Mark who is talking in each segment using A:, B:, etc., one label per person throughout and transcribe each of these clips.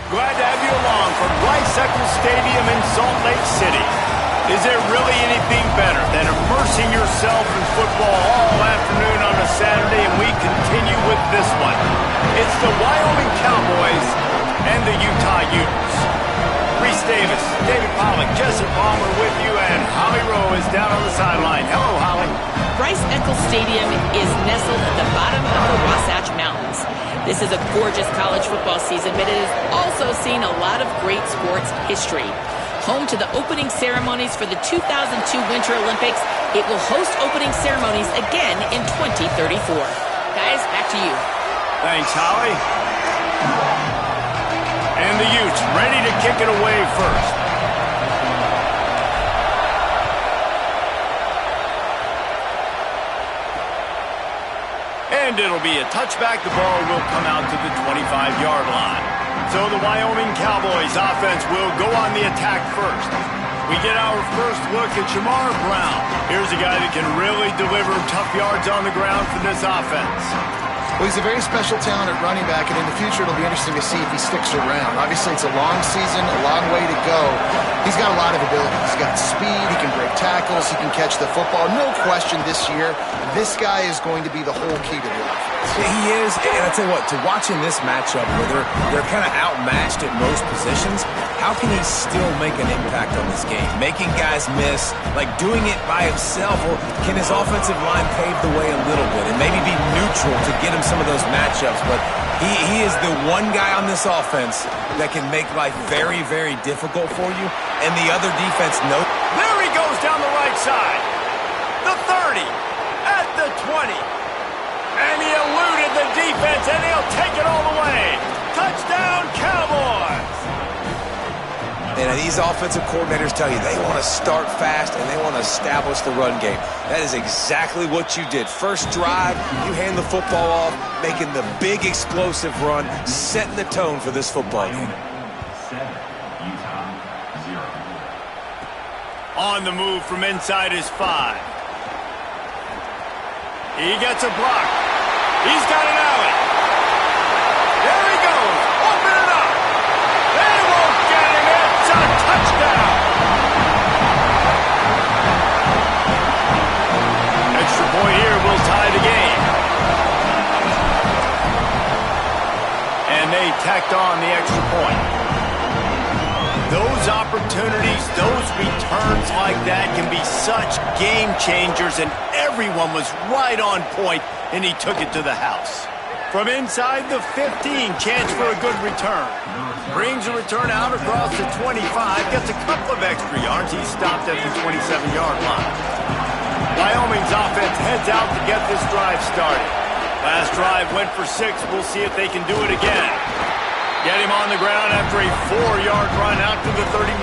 A: Glad to have you along from Bryce Eccles Stadium in Salt Lake City. Is there really anything better than immersing yourself in football all afternoon on a Saturday, and we continue with this one. It's the Wyoming Cowboys and the Utah Utes. Reese Davis, David Pollack, Jesse Palmer with you, and Holly Rowe is down on the sideline. Hello, Holly.
B: Bryce Eccles Stadium is nestled at the bottom of the Wasatch Mountains. This is a gorgeous college football season, but it has also seen a lot of great sports history. Home to the opening ceremonies for the 2002 Winter Olympics, it will host opening ceremonies again in 2034. Guys, back to you.
A: Thanks, Holly. And the Utes ready to kick it away first. And it'll be a touchback. The ball will come out to the 25-yard line. So the Wyoming Cowboys offense will go on the attack first. We get our first look at Jamar Brown. Here's a guy that can really deliver tough yards on the ground for this offense.
C: Well, he's a very special talent at running back, and in the future it'll be interesting to see if he sticks around. Obviously, it's a long season, a long way to go. He's got a lot of ability. He's got speed, he can break tackles, he can catch the football. No question this year, this guy is going to be the whole key to the offense.
D: He is, and I tell you what, to watching this matchup where they're kind of outmatched at most positions, how can he still make an impact on this game? Making guys miss, like doing it by himself, or can his offensive line pave the way a little bit and maybe be neutral to get him some of those matchups? But he is the one guy on this offense that can make life very, very difficult for you, and the other defense knows.
A: There he goes down the right side. The 30, at the 20. And he eluded the defense, and he'll take it all the way. Touchdown, Cowboys!
D: And these offensive coordinators tell you they want to start fast and they want to establish the run game. That is exactly what you did. First drive, you hand the football off, making the big explosive run, setting the tone for this football game.
A: On the move from inside his 5. He gets a block. He's got an alley. There he goes. Open it up. They won't get him. It's a touchdown. Extra point here will tie the game. And they tacked on the extra point. Those opportunities, those returns like that can be such game changers, and everyone was right on point, and he took it to the house. From inside the 15, chance for a good return. Brings a return out across the 25, gets a couple of extra yards. He's stopped at the 27-yard line. Wyoming's offense heads out to get this drive started. Last drive went for 6. We'll see if they can do it again. Get him on the ground after a 4-yard run out to the 31.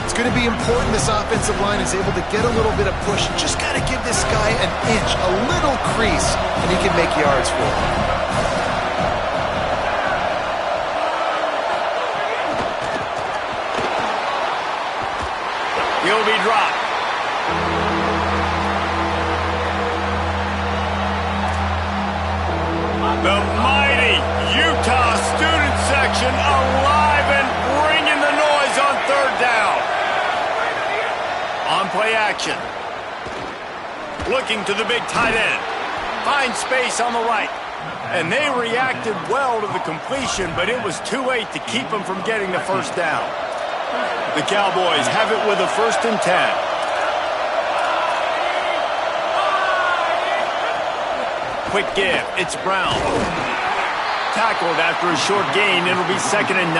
C: It's going to be important this offensive line is able to get a little bit of push. Just got to give this guy an inch, a little crease, and he can make yards for him.
A: He'll be dropped. The mighty Utah student section alive and bringing the noise on third down. On play action. Looking to the big tight end. Finds space on the right. And they reacted well to the completion, but it was too late to keep them from getting the first down. The Cowboys have it with a 1st and 10. Quick give. It's Brown. Tackled after a short gain. It'll be 2nd and 9.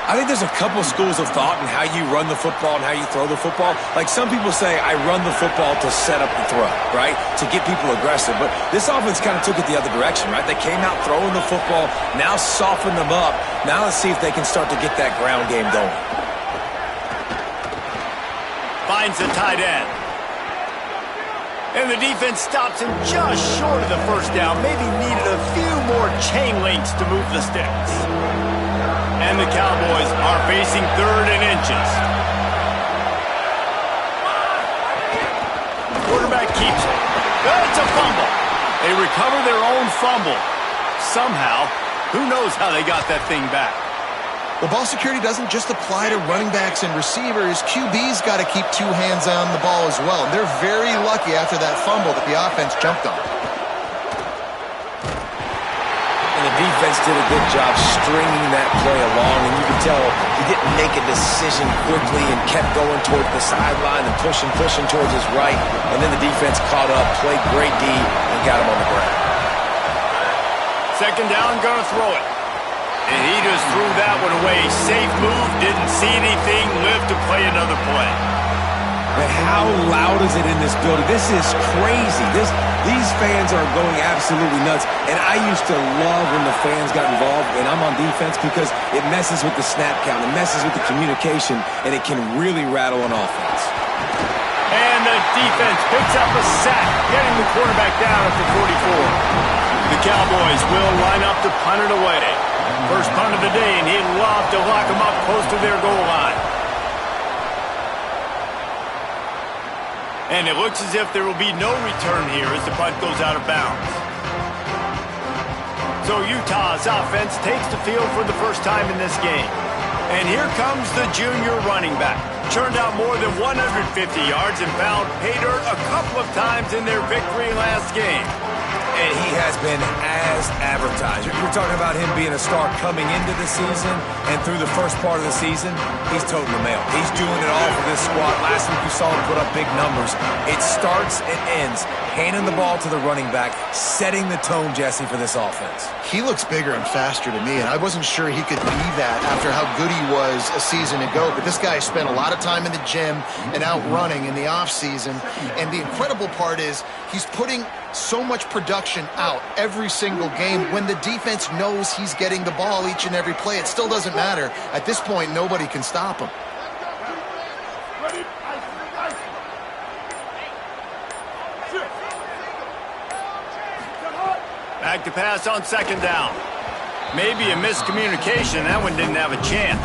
D: I think there's a couple schools of thought in how you run the football and how you throw the football. Like some people say, I run the football to set up the throw, right? To get people aggressive. But this offense kind of took it the other direction, right? They came out throwing the football, now soften them up. Now let's see if they can start to get that ground game going.
A: Finds the tight end. And the defense stops him just short of the first down. Maybe needed a few more chain links to move the sticks. And the Cowboys are facing 3rd and inches. Quarterback keeps it. That's a fumble. They recover their own fumble. Somehow, Who knows how they got that thing back?
C: Well, ball security doesn't just apply to running backs and receivers. QB's got to keep 2 hands on the ball as well. And they're very lucky after that fumble that the offense jumped on.
D: And the defense did a good job stringing that play along, and you can tell he didn't make a decision quickly and kept going towards the sideline and pushing towards his right. And then the defense caught up, played great D, and got him on the ground.
A: Second down, gonna throw it. And he just threw that one away. Safe move, didn't see anything, lived to play another play.
D: Man, how loud is it in this building? This is crazy. These fans are going absolutely nuts. And I used to love when the fans got involved, and I'm on defense, because it messes with the snap count, it messes with the communication, and it can really rattle an offense.
A: And the defense picks up a sack, getting the quarterback down at the 44. The Cowboys will line up to punt it away. First punt of the day, and he'd love to lock them up close to their goal line. And it looks as if there will be no return here as the punt goes out of bounds. So Utah's offense takes the field for the first time in this game. And here comes the junior running back. Churned out more than 150 yards and found pay dirt a couple of times in their victory last game.
D: And he has been as advertised. You're talking about him being a star coming into the season, and through the first part of the season, he's toting the mail. He's doing it all for this squad. Last week you saw him put up big numbers. It starts and ends handing the ball to the running back, setting the tone, Jesse, for this offense.
C: He looks bigger and faster to me, and I wasn't sure he could be that after how good he was a season ago. But this guy spent a lot of time in the gym and out running in the offseason. And the incredible part is he's putting so much production out every single game. When the defense knows he's getting the ball each and every play, it still doesn't matter. At this point, nobody can stop him.
A: Back to pass on second down. Maybe a miscommunication. That one didn't have a chance.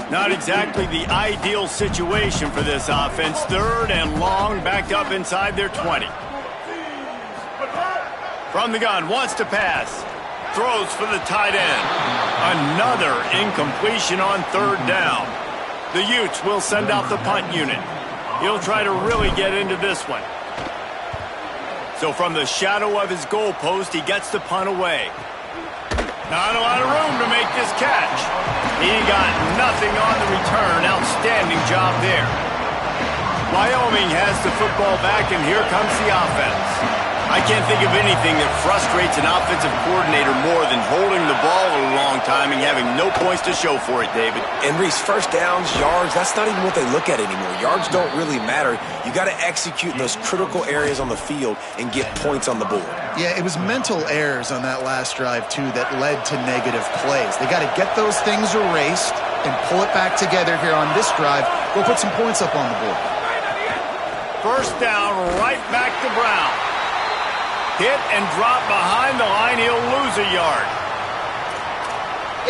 A: Not exactly the ideal situation for this offense. Third and long, backed up inside their 20. From the gun, wants to pass. Throws for the tight end. Another incompletion on third down. The Utes will send out the punt unit. He'll try to really get into this one. So from the shadow of his goalpost, he gets the punt away. Not a lot of room to make this catch. He got nothing on the return. Outstanding job there. Wyoming has the football back, and here comes the offense. I can't think of anything that frustrates an offensive coordinator more than holding the ball a long time and having no points to show for it, David.
D: And Reese, first downs, yards, that's not even what they look at anymore. Yards don't really matter. You got to execute in those critical areas on the field and get points on the board.
C: Yeah, it was mental errors on that last drive, too, that led to negative plays. They got to get those things erased and pull it back together here on this drive. Go put some points up on the board.
A: First down, right back to Brown. Hit and drop behind the line. He'll lose a yard.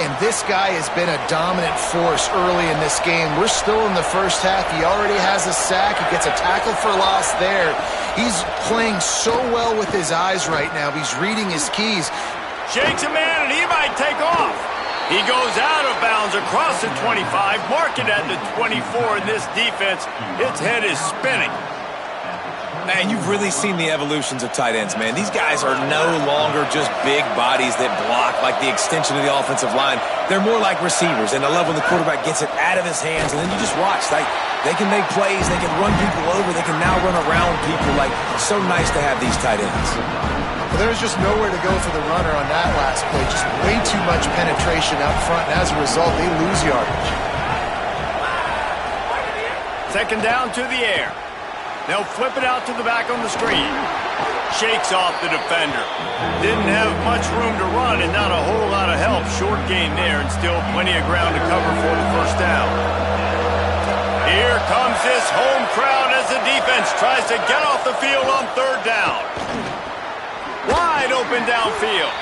C: And this guy has been a dominant force early in this game. We're still in the first half. He already has a sack. He gets a tackle for loss there. He's playing so well with his eyes right now. He's reading his keys.
A: Shakes a man, and he might take off. He goes out of bounds across the 25, mark it at the 24, and this defense, its head is spinning.
D: Man, you've really seen the evolutions of tight ends, man. These guys are no longer just big bodies that block like the extension of the offensive line. They're more like receivers, and I love when the quarterback gets it out of his hands, and then you just watch. They can make plays, they can run people over, they can now run around people. It's so nice to have these tight ends.
C: Well, there's just nowhere to go for the runner on that last play. Just way too much penetration out front, and as a result, they lose yardage.
A: Second down to the air. They'll flip it out to the back on the screen. Shakes off the defender. Didn't have much room to run and not a whole lot of help. Short gain there and still plenty of ground to cover for the first down. Here comes this home crowd as the defense tries to get off the field on third down. Wide open downfield.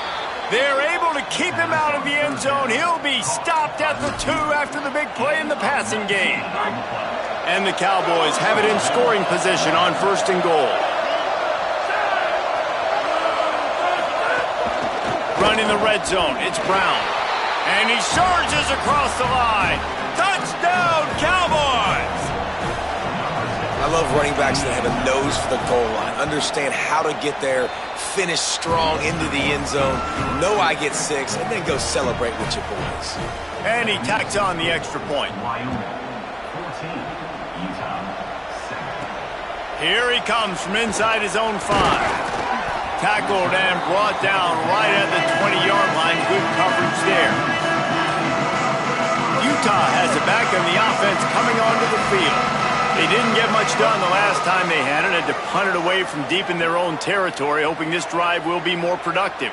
A: They're able to keep him out of the end zone. He'll be stopped at the 2 after the big play in the passing game. And the Cowboys have it in scoring position on 1st and goal. Running the red zone, it's Brown. And he surges across the line. Touchdown, Cowboys!
D: I love running backs that have a nose for the goal line, understand how to get there, finish strong into the end zone, know I get 6, and then go celebrate with your boys.
A: And he tacks on the extra point. Here he comes from inside his own 5. Tackled and brought down right at the 20-yard line. Good coverage there. Utah has it back in the offense coming onto the field. They didn't get much done the last time they had it. Had to punt it away from deep in their own territory, hoping this drive will be more productive.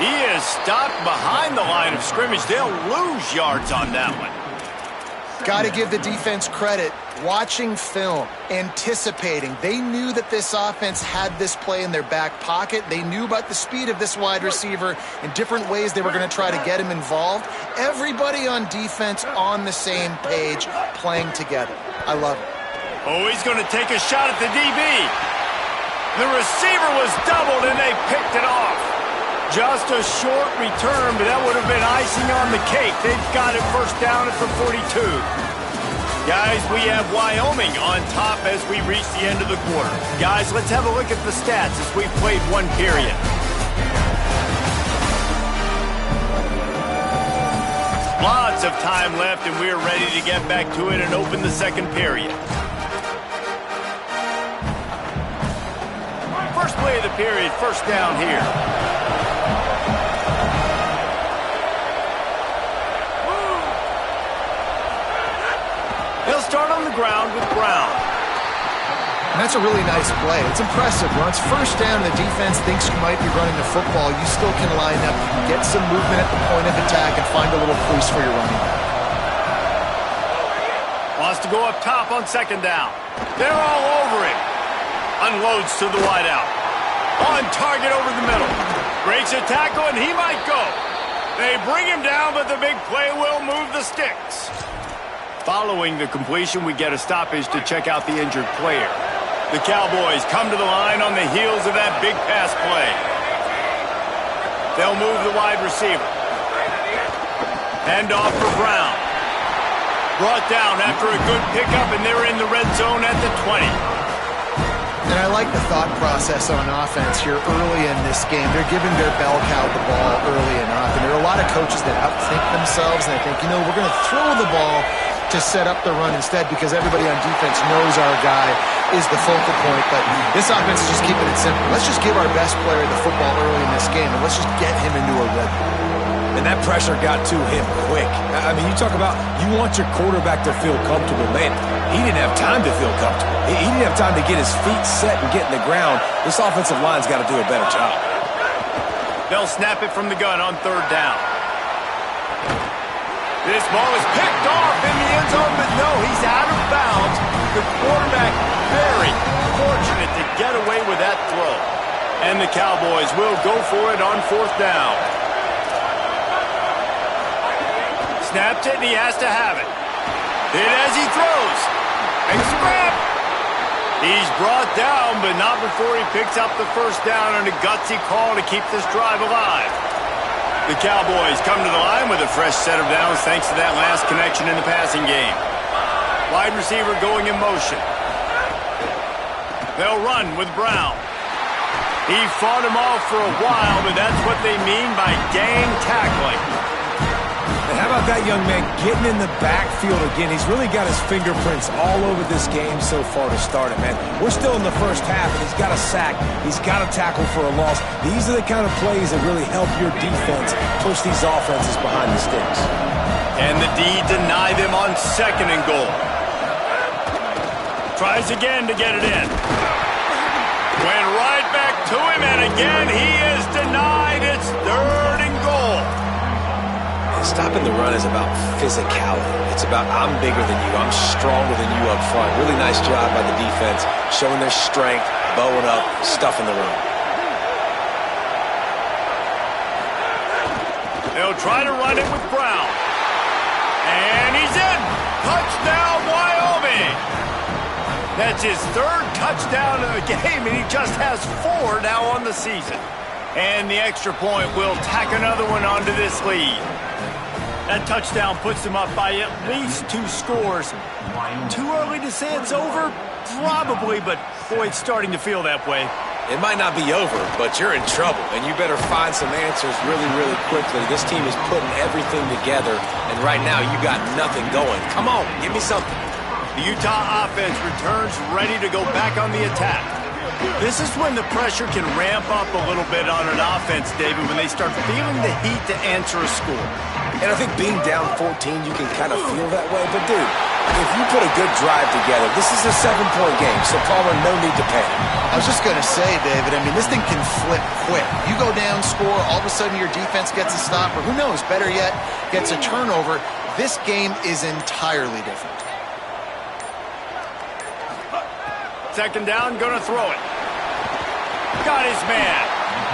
A: He is stopped behind the line of scrimmage. They'll lose yards on that one.
C: Got to give the defense credit. Watching film, anticipating. They knew that this offense had this play in their back pocket. They knew about the speed of this wide receiver and different ways they were going to try to get him involved. Everybody on defense on the same page, playing together. I love it.
A: Oh, he's going to take a shot at the DB. The receiver was doubled, and they picked it off. Just a short return, but that would have been icing on the cake. They've got it 1st down at the 42. Guys, we have Wyoming on top as we reach the end of the quarter. Guys, let's have a look at the stats as we've played 1 period. Lots of time left, and we're ready to get back to it and open the 2nd period. First play of the period, 1st down here. They'll start on the ground with Brown.
C: And that's a really nice play. It's impressive. When it's 1st down and the defense thinks you might be running the football, you still can line up. You can get some movement at the point of attack and find a little crease for your running back.
A: Wants to go up top on 2nd down. They're all over him. Unloads to the wideout. On target over the middle. Breaks a tackle, and he might go. They bring him down, but the big play will move the sticks. Following the completion, we get a stoppage to check out the injured player. The Cowboys come to the line on the heels of that big pass play. They'll move the wide receiver. Hand off for Brown. Brought down after a good pickup, and they're in the red zone at the 20.
C: And I like the thought process on offense here early in this game. They're giving their bell cow the ball early enough. And there are a lot of coaches that outthink themselves, and they think, you know, we're going to throw the ball to set up the run instead because everybody on defense knows our guy is the focal point. But this offense is just keeping it simple. Let's just give our best player the football early in this game, and let's just get him into a rhythm.
D: And that pressure got to him quick. I mean, you talk about you want your quarterback to feel comfortable. Man, he didn't have time to feel comfortable. He didn't have time to get his feet set and get in the ground. This offensive line's got to do a better job.
A: They'll snap it from the gun on 3rd down. This ball is picked off in the end zone, but no, he's out of bounds. The quarterback very fortunate to get away with that throw. And the Cowboys will go for it on 4th down. Snapped it, and he has to have it. Hit as he throws. And scrap! He's brought down, but not before he picks up the 1st down on a gutsy call to keep this drive alive. The Cowboys come to the line with a fresh set of downs thanks to that last connection in the passing game. Wide receiver going in motion. They'll run with Brown. He fought him off for a while, but that's what they mean by gang tackling.
D: And how about that young man getting in the backfield again? He's really got his fingerprints all over this game so far to start it, man. We're still in the 1st half, and he's got a sack. He's got a tackle for a loss. These are the kind of plays that really help your defense push these offenses behind the sticks.
A: And the D deny them on 2nd and goal. Tries again to get it in. Went right back to him, and again he is denied. It's 3rd and goal.
D: Stopping the run is about physicality. It's about I'm bigger than you. I'm stronger than you up front. Really nice job by the defense, showing their strength, bowing up, stuffing the run.
A: They'll try to run it with Brown. And he's in. Touchdown, Wyoming. That's his third touchdown of the game, and he just has 4 now on the season. And the extra point will tack another one onto this lead. That touchdown puts them up by at least 2 scores. Too early to say it's over? Probably, but boy, it's starting to feel that way.
D: It might not be over, but you're in trouble, and you better find some answers really, really quickly. This team is putting everything together, and right now you got nothing going. Come on, give me something.
A: The Utah offense returns ready to go back on the attack. This is when the pressure can ramp up a little bit on an offense, David, when they start feeling the heat to answer a score.
D: And I think being down 14, you can kind of feel that way. But, dude, if you put a good drive together, this is a 7-point game, so Palmer, no need to panic.
C: I was just going to say, David, I mean, this thing can flip quick. You go down, score, all of a sudden your defense gets a stop, or who knows, better yet, gets a turnover. This game is entirely different.
A: Second down, going to throw it. Got his man.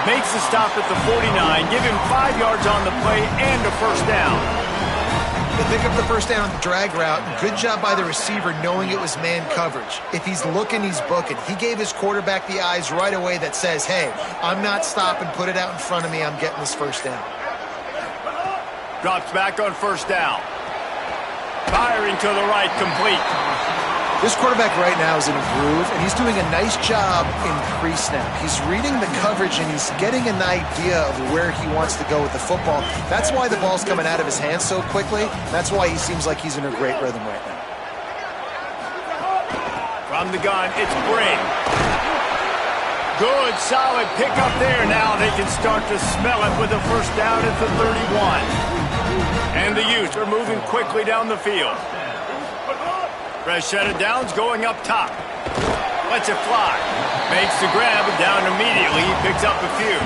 A: Makes the stop at the 49. Give him 5 yards on the play and a first down.
C: They pick up the first down on the drag route. Good job by the receiver knowing it was man coverage. If he's looking, he's booking. He gave his quarterback the eyes right away that says, hey, I'm not stopping. Put it out in front of me. I'm getting this first down.
A: Drops back on first down. Firing to the right, complete.
C: This quarterback right now is in a groove, and he's doing a nice job in pre-snap. He's reading the coverage, and he's getting an idea of where he wants to go with the football. That's why the ball's coming out of his hands so quickly. That's why he seems like he's in a great rhythm right now.
A: From the gun, it's Brink. Good, solid pickup there. Now they can start to smell it with a first down at the 31. And the Utes are moving quickly down the field. Freshetta Downs going up top. Lets it fly. Makes the grab and down immediately. He picks up a few.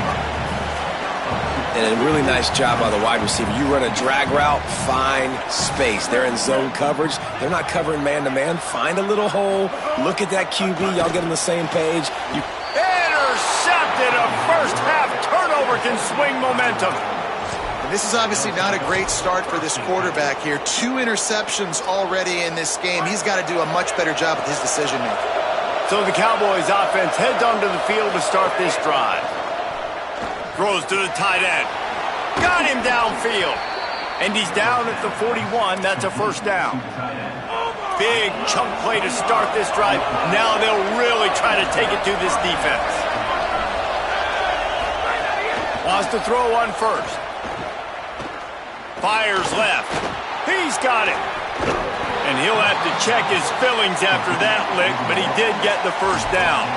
D: And a really nice job by the wide receiver. You run a drag route, find space. They're in zone coverage. They're not covering man-to-man. Find a little hole. Look at that QB. Y'all get on the same page.
A: Intercepted. A first-half turnover can swing momentum.
C: This is obviously not a great start for this quarterback here. 2 interceptions already in this game. He's got to do a much better job with his decision-making.
A: So the Cowboys offense heads onto the field to start this drive. Throws to the tight end. Got him downfield. And he's down at the 41. That's a first down. Big chunk play to start this drive. Now they'll really try to take it to this defense. Wants to throw on first. Fires left. He's got it. And he'll have to check his fillings after that lick, but he did get the first down.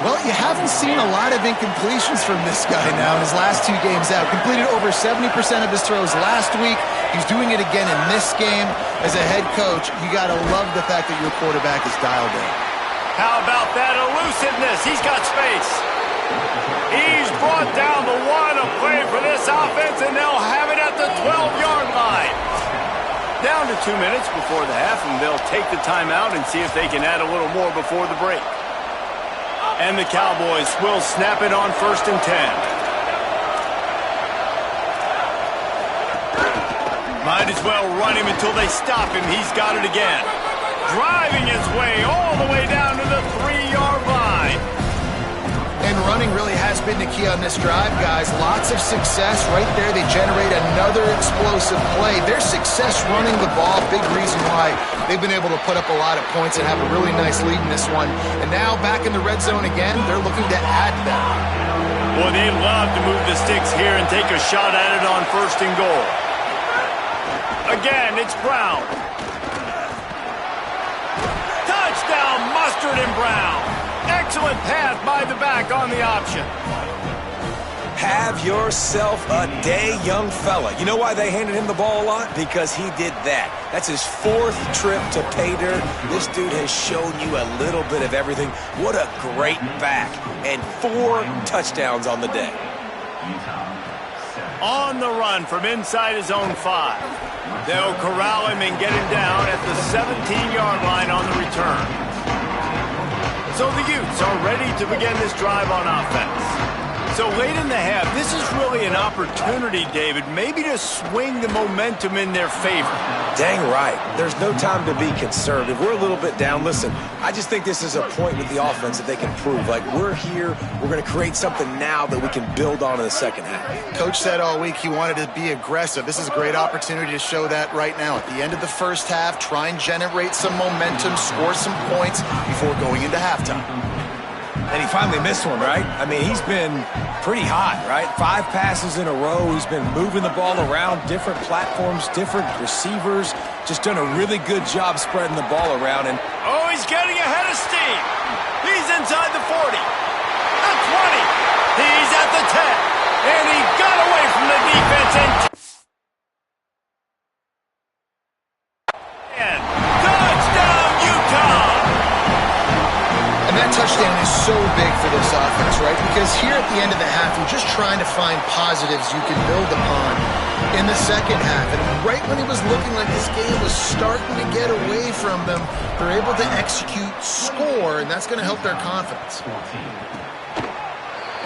C: Well, you haven't seen a lot of incompletions from this guy now in his last 2 games out. Completed over 70% of his throws last week. He's doing it again in this game. As a head coach, you got to love the fact that your quarterback is dialed in.
A: How about that elusiveness? He's got space. He's brought down the one of play for this offense, and they'll have it at the 12-yard line. Down to 2 minutes before the half, and they'll take the timeout and see if they can add a little more before the break. And the Cowboys will snap it on 1st and 10. Might as well run him until they stop him. He's got it again. Driving his way all the way down to the 3-yard line.
C: And running really has been the key on this drive, guys. Lots of success right there. They generate another explosive play. Their success running the ball, big reason why they've been able to put up a lot of points and have a really nice lead in this one. And now back in the red zone again, they're looking to add that.
A: Boy, they love to move the sticks here and take a shot at it on 1st and goal. Again, it's Brown. Touchdown, Mustard and Brown. Excellent pass by the back on the option.
D: Have yourself a day, young fella. You know why they handed him the ball a lot? Because he did that. That's his 4th trip to pay dirt. This dude has shown you a little bit of everything. What a great back. And 4 touchdowns on the day.
A: On the run from inside his own 5. They'll corral him and get him down at the 17-yard line on the return. So the Utes are ready to begin this drive on offense. So late in the half, this is really an opportunity, David, maybe to swing the momentum in their favor.
D: Dang right. There's no time to be concerned. If we're a little bit down, listen, I just think this is a point with the offense that they can prove. Like, we're here, we're going to create something now that we can build on in the second half.
C: Coach said all week he wanted to be aggressive. This is a great opportunity to show that right now. At the end of the first half, try and generate some momentum, score some points before going into halftime.
D: And he finally missed one, right? I mean, he's been pretty hot, right? 5 passes in a row. He's been moving the ball around, different platforms, different receivers. Just done a really good job spreading the ball around. And
A: oh, he's getting ahead of steam. He's inside the 40, the 20. He's at the 10. And he got away from the defense and touchdown, Utah!
C: That touchdown is so big for this offense, right? Because here at the end of the half, you're just trying to find positives you can build upon in the second half. And right when it was looking like this game was starting to get away from them, they're able to execute, score, and that's going to help their confidence.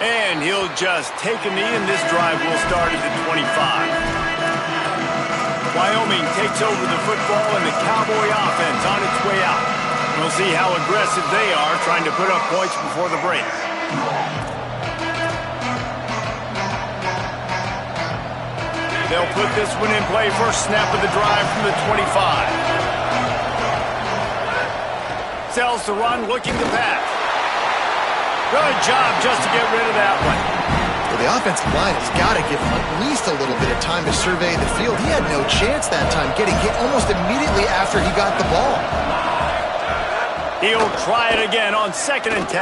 A: And he'll just take a knee, and this drive will start at the 25. Wyoming takes over the football, and the Cowboy offense on its way out. We'll see how aggressive they are trying to put up points before the break. They'll put this one in play. First snap of the drive from the 25. Sells the run, looking to pass. Good job just to get rid of that one.
C: Well, the offensive line has got to give him at least a little bit of time to survey the field. He had no chance that time, getting hit almost immediately after he got the ball.
A: He'll try it again on 2nd and 10.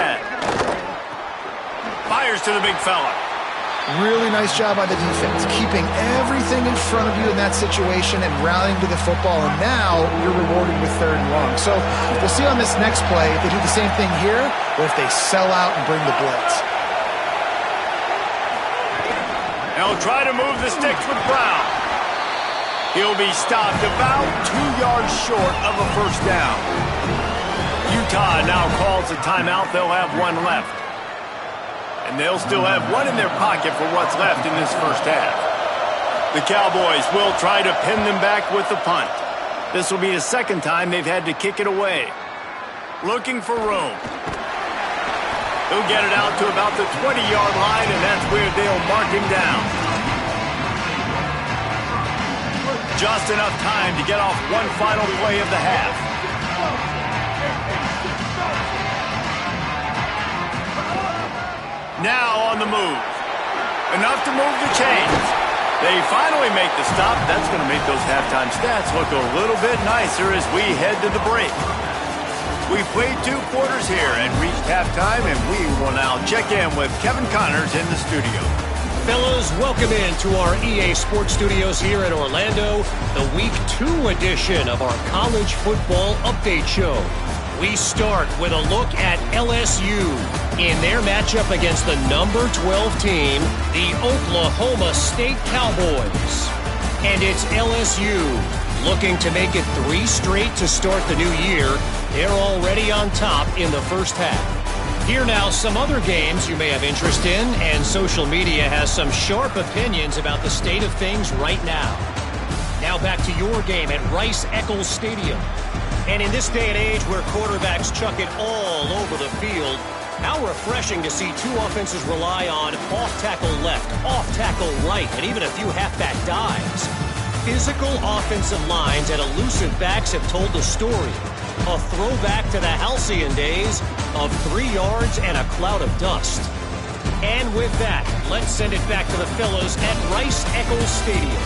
A: Fires to the big fella.
C: Really nice job by the defense, keeping everything in front of you in that situation and rallying to the football. And now you're rewarded with 3rd and long. So we'll see on this next play if they do the same thing here or if they sell out and bring the blitz.
A: They'll try to move the sticks with Brown. He'll be stopped about 2 yards short of a first down. Utah now calls a timeout. They'll have one left. And they'll still have one in their pocket for what's left in this first half. The Cowboys will try to pin them back with the punt. This will be the second time they've had to kick it away. Looking for room. He'll get it out to about the 20-yard line, and that's where they'll mark him down. Just enough time to get off one final play of the half. Now on the move. Enough to move the chains. They finally make the stop. That's going to make those halftime stats look a little bit nicer as we head to the break. We played 2 quarters here and reached halftime, and we will now check in with Kevin Connors in the studio.
E: Fellas, welcome into our EA Sports Studios here in Orlando, the Week 2 edition of our College Football Update Show. We start with a look at LSU in their matchup against the number 12 team, the Oklahoma State Cowboys. And it's LSU looking to make it 3 straight to start the new year. They're already on top in the first half. Here now some other games you may have interest in, and social media has some sharp opinions about the state of things right now. Now back to your game at Rice-Eccles Stadium. And in this day and age where quarterbacks chuck it all over the field, how refreshing to see 2 offenses rely on off-tackle left, off-tackle right, and even a few halfback dives. Physical offensive lines and elusive backs have told the story. A throwback to the halcyon days of 3 yards and a cloud of dust. And with that, let's send it back to the fellows at Rice-Eccles Stadium.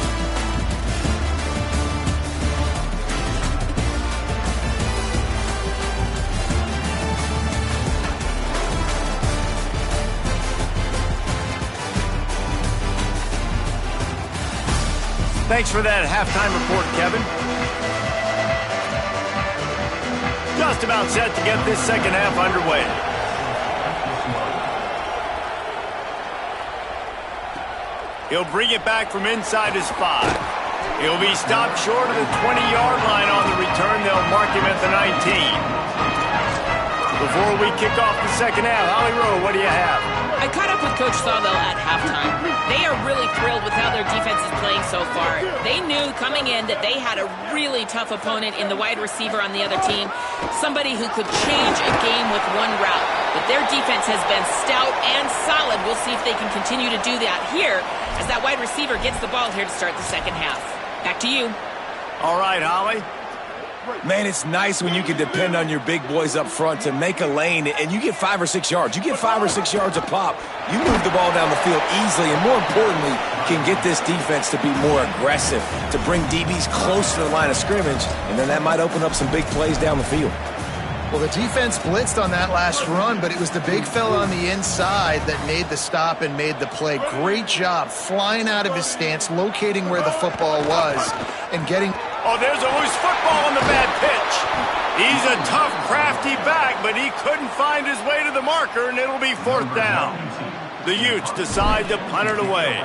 A: Thanks for that halftime report, Kevin. Just about set to get this second half underway. He'll bring it back from inside his 5. He'll be stopped short of the 20-yard line on the return. They'll mark him at the 19. Before we kick off the second half, Holly Rowe, what do you have?
B: I caught up with Coach Sawville at halftime. They are really thrilled with how their defense is playing so far. They knew coming in that they had a really tough opponent in the wide receiver on the other team, somebody who could change a game with one route. But their defense has been stout and solid. We'll see if they can continue to do that here as that wide receiver gets the ball here to start the second half. Back to you.
A: All right, Holly.
D: Man, it's nice when you can depend on your big boys up front to make a lane, and you get 5 or 6 yards. You get 5 or 6 yards a pop, you move the ball down the field easily, and more importantly, can get this defense to be more aggressive, to bring DBs close to the line of scrimmage, and then that might open up some big plays down the field.
C: Well, the defense blitzed on that last run, but it was the big fella on the inside that made the stop and made the play. Great job flying out of his stance, locating where the football was, and getting...
A: Oh, there's a loose football on the bad pitch. He's a tough, crafty back, but he couldn't find his way to the marker, and it'll be 4th down. The Utes decide to punt it away.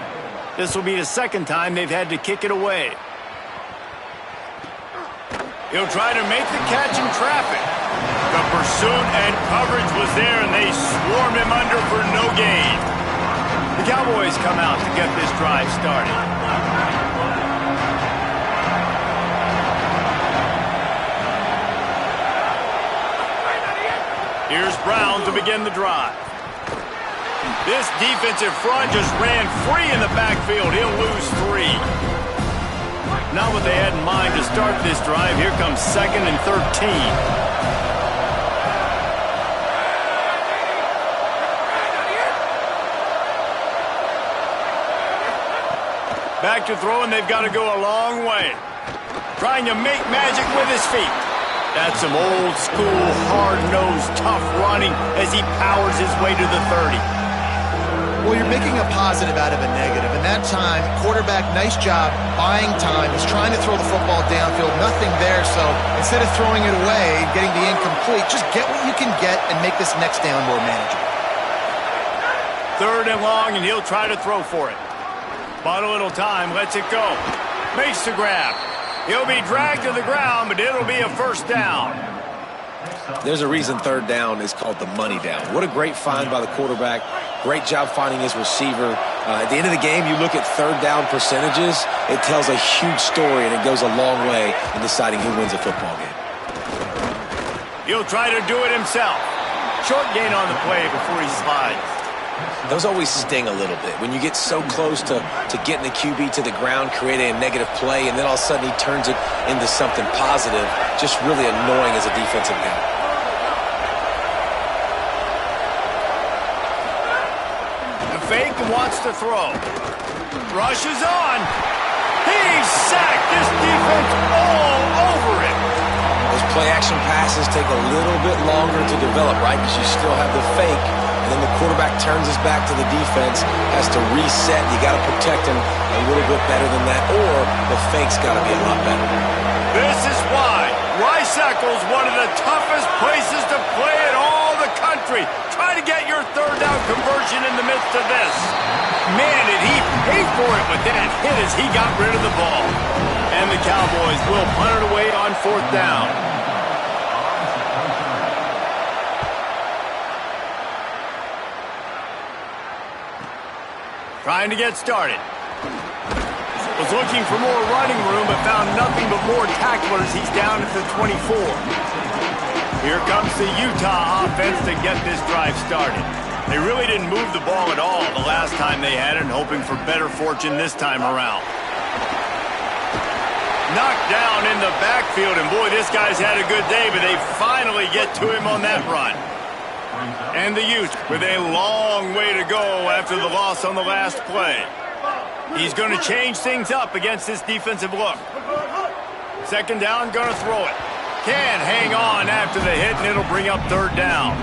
A: This will be the second time they've had to kick it away. He'll try to make the catch in traffic. The pursuit and coverage was there, and they swarmed him under for no gain. The Cowboys come out to get this drive started. Here's Brown to begin the drive. This defensive front just ran free in the backfield. He'll lose 3. Not what they had in mind to start this drive. Here comes 2nd and 13. Back to throw, and they've got to go a long way. Trying to make magic with his feet. That's some old-school, hard-nosed, tough running as he powers his way to the 30.
C: Well, you're making a positive out of a negative. And that time, quarterback, nice job, buying time. He's trying to throw the football downfield. Nothing there, so instead of throwing it away, getting the incomplete, just get what you can get and make this next down more manageable.
A: 3rd and long, and he'll try to throw for it. Bought a little time, lets it go. Makes the grab. He'll be dragged to the ground, but it'll be a 1st down.
D: There's a reason 3rd down is called the money down. What a great find by the quarterback. Great job finding his receiver. At the end of the game, you look at 3rd down percentages. It tells a huge story, and it goes a long way in deciding who wins a football game.
A: He'll try to do it himself. Short gain on the play before he slides.
D: Those always sting a little bit. When you get so close to getting the QB to the ground, creating a negative play, and then all of a sudden he turns it into something positive, just really annoying as a defensive guy.
A: The fake wants to throw. Rushes on. He's sacked. This defense all over him.
D: Those play-action passes take a little bit longer to develop, right? Because you still have the fake. And then the quarterback turns his back to the defense, has to reset. You got to protect him a little bit better than that, or the fake's got to be a lot better.
A: This is why Rice-Eccles, one of the toughest places to play in all the country. Try to get your 3rd down conversion in the midst of this. Man, did he pay for it with that hit as he got rid of the ball. And the Cowboys will punt it away on 4th down. Trying to get started. Was looking for more running room, but found nothing but more tacklers. He's down at the 24. Here comes the Utah offense to get this drive started. They really didn't move the ball at all the last time they had it, and hoping for better fortune this time around. Knocked down in the backfield, and boy, this guy's had a good day, but they finally get to him on that run. And the Utes with a long way to go after the loss on the last play. He's going to change things up against this defensive look. 2nd down, going to throw it. Can't hang on after the hit, and it'll bring up 3rd down.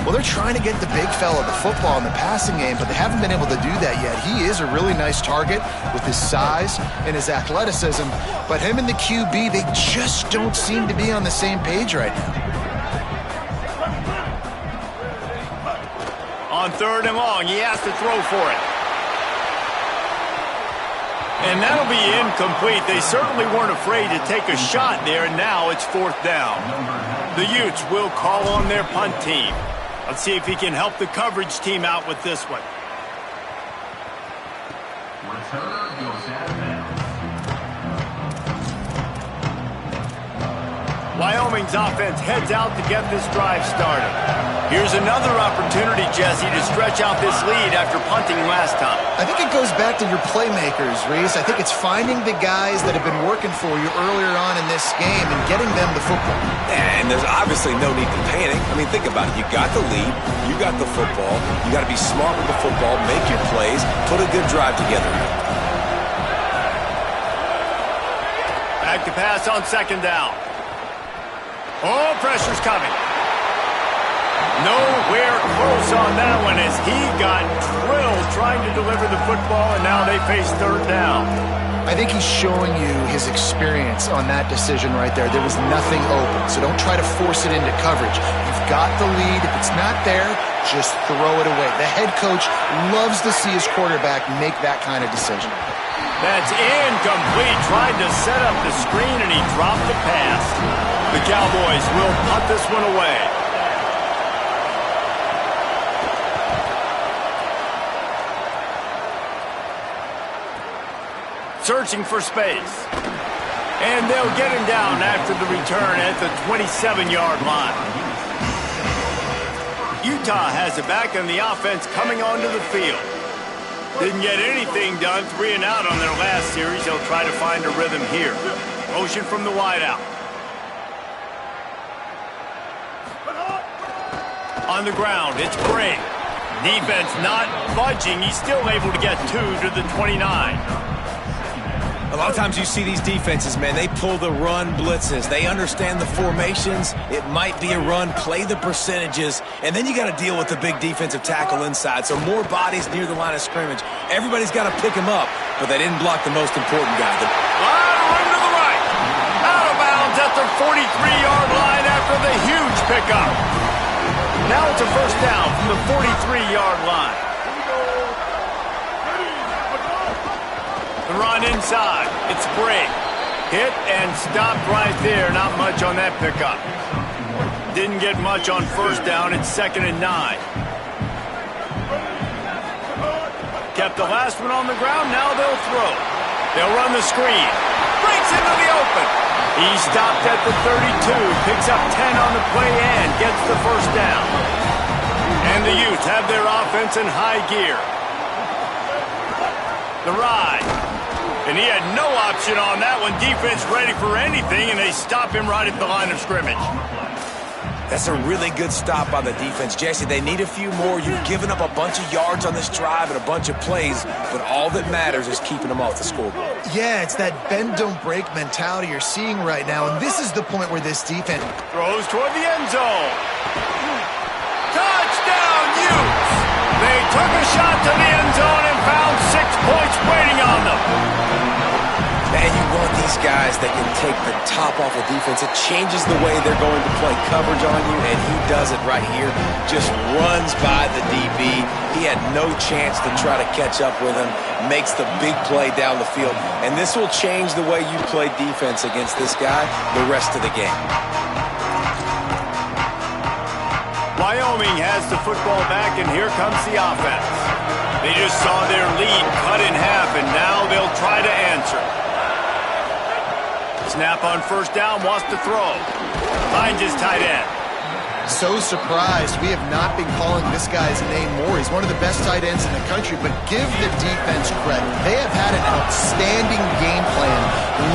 C: Well, they're trying to get the big fella the football in the passing game, but they haven't been able to do that yet. He is a really nice target with his size and his athleticism, but him and the QB, they just don't seem to be on the same page right now. On 3rd and long, he has to throw for it.
A: And that'll be incomplete. They certainly weren't afraid to take a shot there, and now it's 4th down. The Utes will call on their punt team. Let's see if he can help the coverage team out with this one.
F: Return goes out of bounds.
A: Wyoming's offense heads out to get this drive started. Here's another opportunity, Jesse, to stretch out this lead after punting last time.
C: I think it goes back to your playmakers, Reese. I think it's finding the guys that have been working for you earlier on in this game and getting them the football.
D: And there's obviously no need to panic. I mean, think about it. You got the lead. You got the football. You got to be smart with the football, make your plays, put a good drive together.
A: Back to pass on 2nd down. Oh, pressure's coming. Nowhere close on that one as he got drilled trying to deliver the football, and now they face 3rd down.
C: I think he's showing you his experience on that decision right there. There was nothing open, so don't try to force it into coverage. You've got the lead. If it's not there, just throw it away. The head coach loves to see his quarterback make that kind of decision.
A: That's incomplete. Tried to set up the screen, and he dropped the pass. The Cowboys will punt this one away. Searching for space. And they'll get him down after the return at the 27-yard line. Utah has it back on the offense coming onto the field. Didn't get anything done, 3 and out on their last series. They'll try to find a rhythm here. Motion from the wideout. On the ground, it's Bray. Defense not budging. He's still able to get 2 to the 29.
D: A lot of times you see these defenses, man, they pull the run blitzes. They understand the formations. It might be a run, play the percentages, and then you got to deal with the big defensive tackle inside. So more bodies near the line of scrimmage. Everybody's got to pick him up, but they didn't block the most important guy.
A: Run to the right. Out of bounds at the 43-yard line after the huge pickup. Now it's a 1st down from the 43-yard line. The run inside. It's Bray. Hit and stopped right there. Not much on that pickup. Didn't get much on 1st down. It's 2nd and 9. Kept the last one on the ground. Now they'll throw. They'll run the screen. Breaks into the open. He stopped at the 32. Picks up 10 on the play and gets the 1st down. And the Utes have their offense in high gear. The ride. And he had no option on that one. Defense ready for anything, and they stop him right at the line of scrimmage.
D: That's a really good stop by the defense. Jesse, they need a few more. You've given up a bunch of yards on this drive and a bunch of plays, but all that matters is keeping them off the scoreboard.
C: Yeah, it's that bend, don't break mentality you're seeing right now, and this is the point where this defense
A: throws toward the end zone. Touchdown, Utes! They took a shot to the end zone and found 6 points waiting on them.
D: Man, you want these guys that can take the top off the defense. It changes the way they're going to play coverage on you, and he does it right here. Just runs by the DB. He had no chance to try to catch up with him. Makes the big play down the field. And this will change the way you play defense against this guy the rest of the game.
A: Wyoming has the football back, and here comes the offense. They just saw their lead cut in half, and now they'll try to answer. Snap on 1st down, wants to throw. Finds his tight end.
C: so surprised we have not been calling this guy's name more. He's one of the best tight ends in the country, but give the defense credit. They have had an outstanding game plan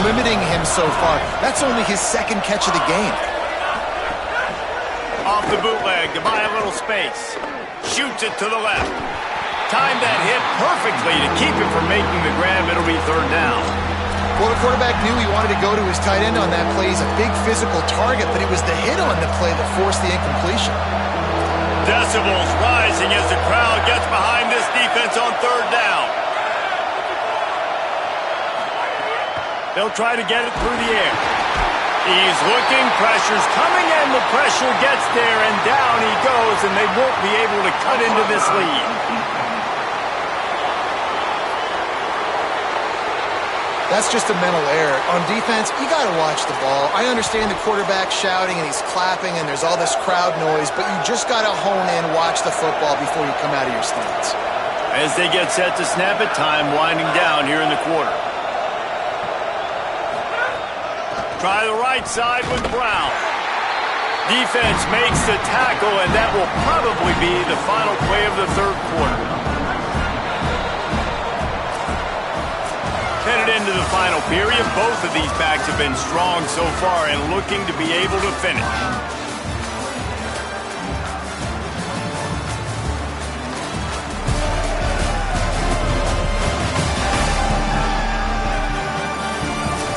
C: limiting him so far. That's only his 2nd catch of the game.
A: Off the bootleg to buy a little space. Shoots it to the left. Timed that hit perfectly to keep him from making the grab. It'll be 3rd down.
C: Well, the quarterback knew he wanted to go to his tight end on that play. He's a big physical target, but it was the hit on the play that forced the incompletion.
A: Decibels rising as the crowd gets behind this defense on 3rd down. They'll try to get it through the air. He's looking, pressure's coming, and the pressure gets there, and down he goes, and they won't be able to cut into this lead.
C: That's just a mental error. On defense, you got to watch the ball. I understand the quarterback shouting and he's clapping and there's all this crowd noise, but you just got to hone in, watch the football before you come out of your stance.
A: As they get set to snap it, time winding down here in the quarter. Try the right side with Brown. Defense makes the tackle, and that will probably be the final play of the third quarter. Headed into the final period, both of these backs have been strong so far and looking to be able to finish.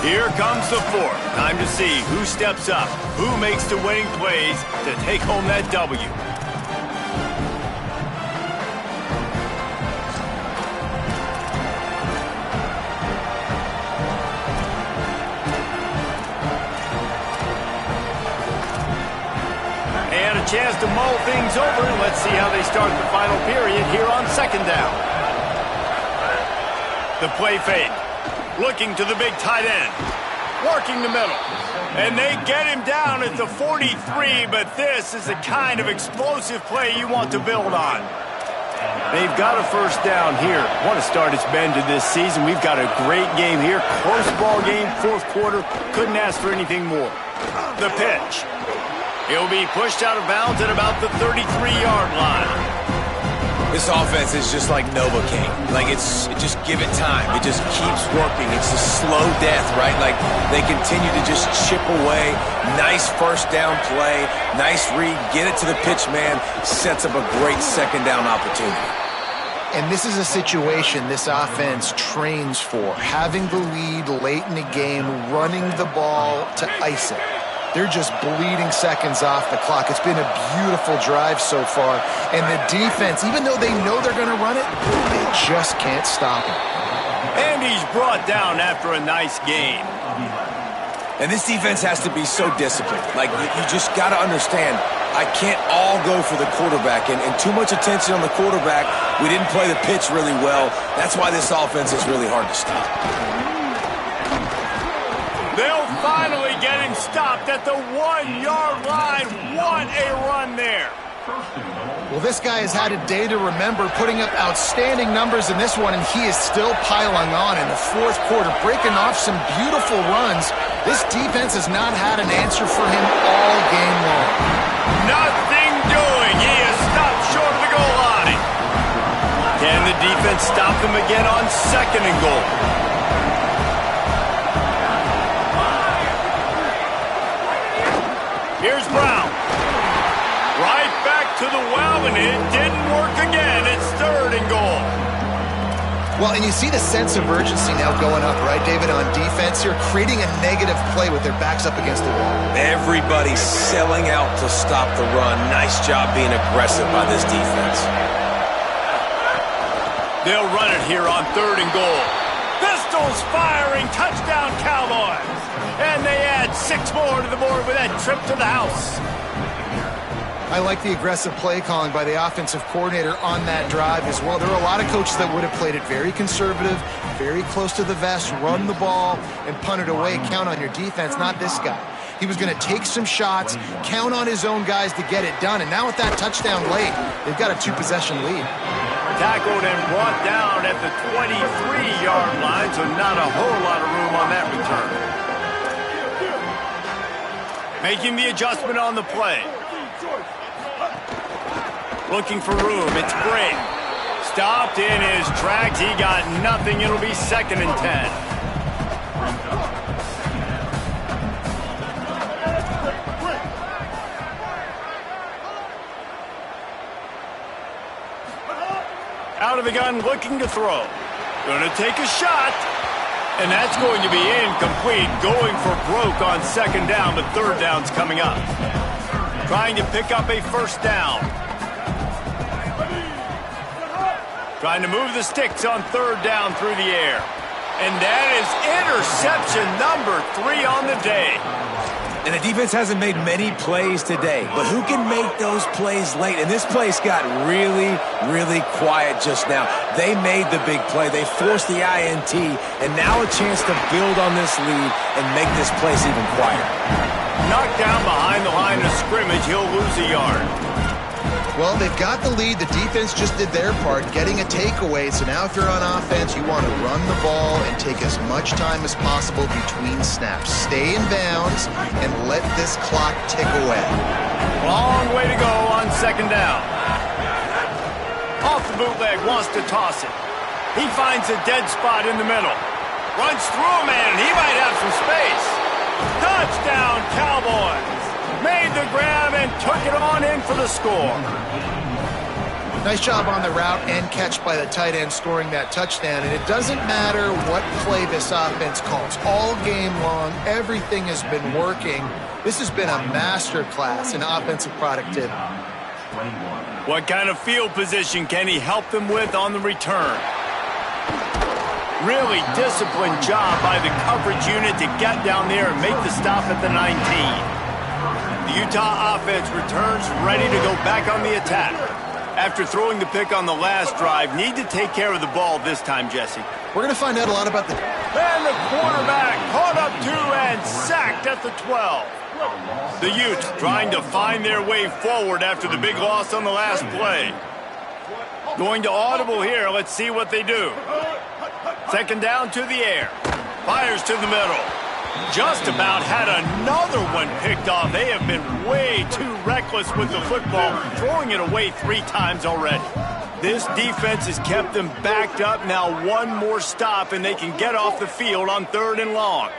A: Here comes the fourth. Time to see who steps up, who makes the winning plays to take home that W. And a chance to mull things over. Let's see how they start the final period here on second down. The play fake. Looking to the big tight end. Working the middle. And they get him down at the 43, but this is the kind of explosive play you want to build on. They've got a first down here. What a start it's been to this season. We've got a great game here. Close ball game, fourth quarter. Couldn't ask for anything more. The pitch. He'll be pushed out of bounds at about the 33-yard line.
D: This offense is just like Novocaine. Like, just give it time. It just keeps working. It's a slow death, right? Like, they continue to just chip away. Nice first down play. Nice read. Get it to the pitch man. Sets up a great second down opportunity.
C: And this is a situation this offense trains for. Having the lead late in the game, running the ball to ice it. They're just bleeding seconds off the clock. It's been a beautiful drive so far. And the defense, even though they know they're going to run it, they just can't stop it.
A: And he's brought down after a nice gain.
D: And this defense has to be so disciplined. Like, you just got to understand, I can't all go for the quarterback. And too much attention on the quarterback. We didn't play the pitch really well. That's why this offense is really hard to stop.
A: They'll finally get him stopped at the 1-yard line. What a run there.
C: Well, this guy has had a day to remember, putting up outstanding numbers in this one, and he is still piling on in the fourth quarter, breaking off some beautiful runs. This defense has not had an answer for him all game long.
A: Nothing doing. He is stopped short of the goal line. Can the defense stop him again on second and goal? Here's Brown. Right back to the well, and it didn't work again. It's third and goal.
C: Well, and you see the sense of urgency now going up, right, David, on defense here, creating a negative play with their backs up against the wall.
D: Everybody's selling out to stop the run. Nice job being aggressive by this defense.
A: They'll run it here on third and goal. Pistols firing. Touchdown, Cowboys. And they add 6 more to the board with that trip to the house.
C: I like the aggressive play calling by the offensive coordinator on that drive as well. There are a lot of coaches that would have played it very conservative, very close to the vest, run the ball, and punt it away. Count on your defense, not this guy. He was going to take some shots, count on his own guys to get it done. And now with that touchdown late, they've got a 2-possession lead.
A: Tackled and brought down at the 23-yard line, so not a whole lot of room on that return. Making the adjustment on the play. Looking for room. It's Bray. Stopped in his tracks. He got nothing. It'll be second and 10. Out of the gun, looking to throw. Going to take a shot. And that's going to be incomplete. Going for broke on second down, but third down's coming up. Trying to pick up a first down. Trying to move the sticks on third down through the air. And that is interception number 3 on the day.
D: And the defense hasn't made many plays today, but who can make those plays late? And this place got really, really quiet just now. They made the big play. They forced the INT, and now a chance to build on this lead and make this place even quieter.
A: Knocked down behind the line of scrimmage, he'll lose a yard.
C: Well, they've got the lead. The defense just did their part, getting a takeaway. So now if you're on offense, you want to run the ball and take as much time as possible between snaps. Stay in bounds and let this clock tick away.
A: Long way to go on second down. Off the bootleg, wants to toss it. He finds a dead spot in the middle. Runs through a man, and he might have some space. Touchdown, Cowboys! Made the grab and took it on in for the score.
C: Nice job on the route and catch by the tight end scoring that touchdown. And it doesn't matter what play this offense calls. All game long, everything has been working. This has been a master class in offensive productivity.
A: What kind of field position can he help them with on the return? Really disciplined job by the coverage unit to get down there and make the stop at the 19. The Utah offense returns ready to go back on the attack. After throwing the pick on the last drive, need to take care of the ball this time, Jesse.
C: We're going to find out a lot about the...
A: And the quarterback caught up to and sacked at the 12. The Utes trying to find their way forward after the big loss on the last play. Going to audible here. Let's see what they do. Second down to the air. Fires to the middle. Just about had another one picked off. They have been way too reckless with the football, throwing it away 3 times already. This defense has kept them backed up. Now one more stop, and they can get off the field on 3rd and long.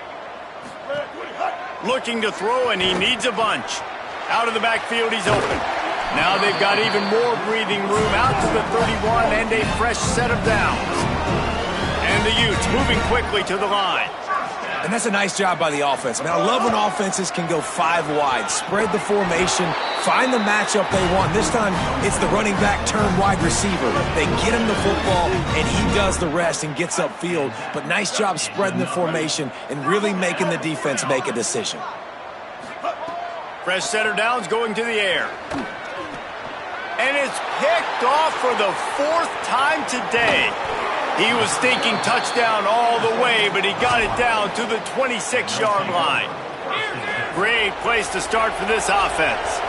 A: Looking to throw, and he needs a bunch. Out of the backfield, he's open. Now they've got even more breathing room out to the 31 and a fresh set of downs. And the Utes moving quickly to the line.
D: And that's a nice job by the offense. Man, I love when offenses can go 5 wide, spread the formation, find the matchup they want. This time, it's the running back turned wide receiver. They get him the football, and he does the rest and gets upfield. But nice job spreading the formation and really making the defense make a decision.
A: Fresh set of downs going to the air. And it's picked off for the 4th time today. He was thinking touchdown all the way, but he got it down to the 26-yard line. Great place to start for this offense.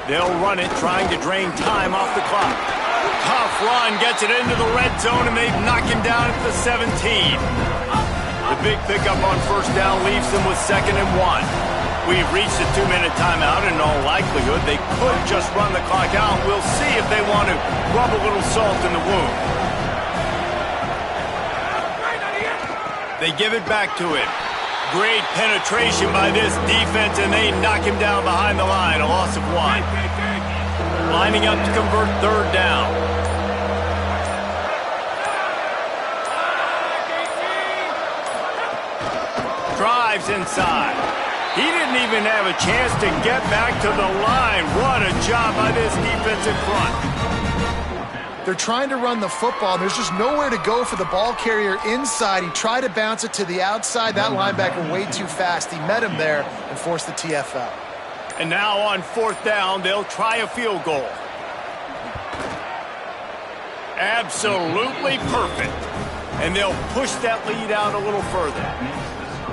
A: They'll run it, trying to drain time off the clock. Tough run, gets it into the red zone, and they knock him down at the 17. The big pickup on first down leaves them with 2nd and 1. We've reached a 2-minute timeout, and in all likelihood, they could just run the clock out. We'll see if they want to rub a little salt in the wound. They give it back to him. Great penetration by this defense, and they knock him down behind the line, a loss of 1. Lining up to convert 3rd down. Drives inside. He didn't even have a chance to get back to the line. What a job by this defense in front.
C: They're trying to run the football. There's just nowhere to go for the ball carrier inside. He tried to bounce it to the outside. That linebacker way too fast. He met him there and forced the TFL.
A: And now on 4th down, they'll try a field goal. Absolutely perfect. And they'll push that lead out a little further.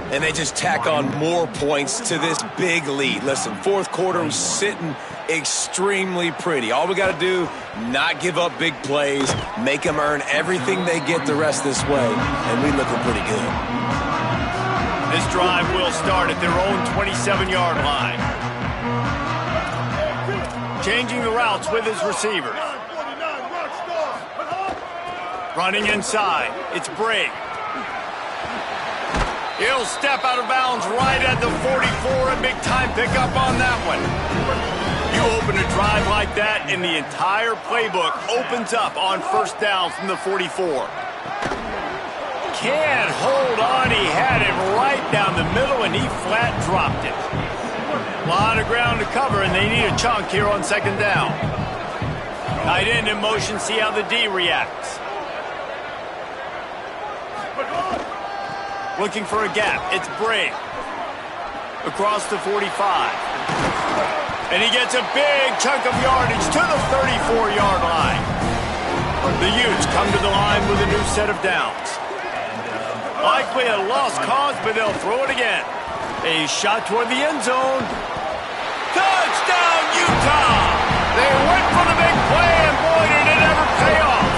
D: And they just tack on more points to this big lead. Listen, 4th quarter was sitting extremely pretty. All we got to do, not give up big plays, make them earn everything they get the rest this way, and we looking pretty good.
A: This drive will start at their own 27-yard line. Changing the routes with his receivers. Running inside, it's Briggs. He'll step out of bounds right at the 44, a big-time pickup on that one. You open a drive like that, and the entire playbook opens up on 1st down from the 44. Can't hold on. He had it right down the middle, and he flat dropped it. A lot of ground to cover, and they need a chunk here on 2nd down. Tight end in motion, see how the D reacts. looking for a gap. It's Brave. Across the 45. And he gets a big chunk of yardage to the 34-yard line. The Utes come to the line with a new set of downs. Likely a lost cause, but they'll throw it again. A shot toward the end zone. Touchdown, Utah! They went for the big play, and boy, did it ever pay off.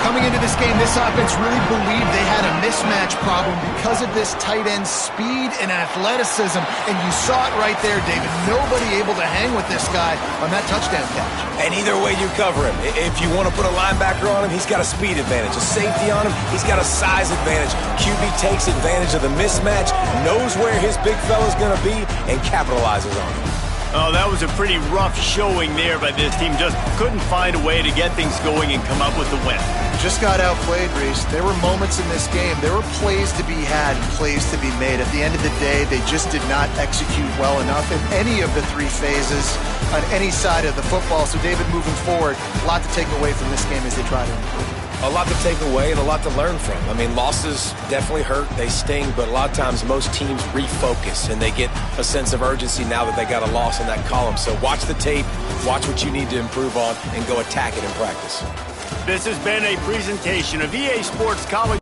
C: Coming into this game, this offense really believed they had a mismatch problem because of this tight end speed and athleticism. And you saw it right there, David. Nobody able to hang with this guy on that touchdown catch.
D: And either way you cover him, if you want to put a linebacker on him, he's got a speed advantage. A safety on him, he's got a size advantage. QB takes advantage of the mismatch, knows where his big fella's going to be, and capitalizes on it.
A: Oh, that was a pretty rough showing there by this team. Just couldn't find a way to get things going and come up with the win.
C: Just got outplayed, Reese. There were moments in this game. There were plays to be had and plays to be made. At the end of the day, they just did not execute well enough in any of the three phases on any side of the football. So, David, moving forward, a lot to take away from this game as they try to improve.
D: A lot to take away and a lot to learn from. I mean, losses definitely hurt. They sting, but a lot of times most teams refocus and they get a sense of urgency now that they got a loss in that column. So watch the tape, watch what you need to improve on, and go attack it in practice.
A: This has been a presentation of EA Sports College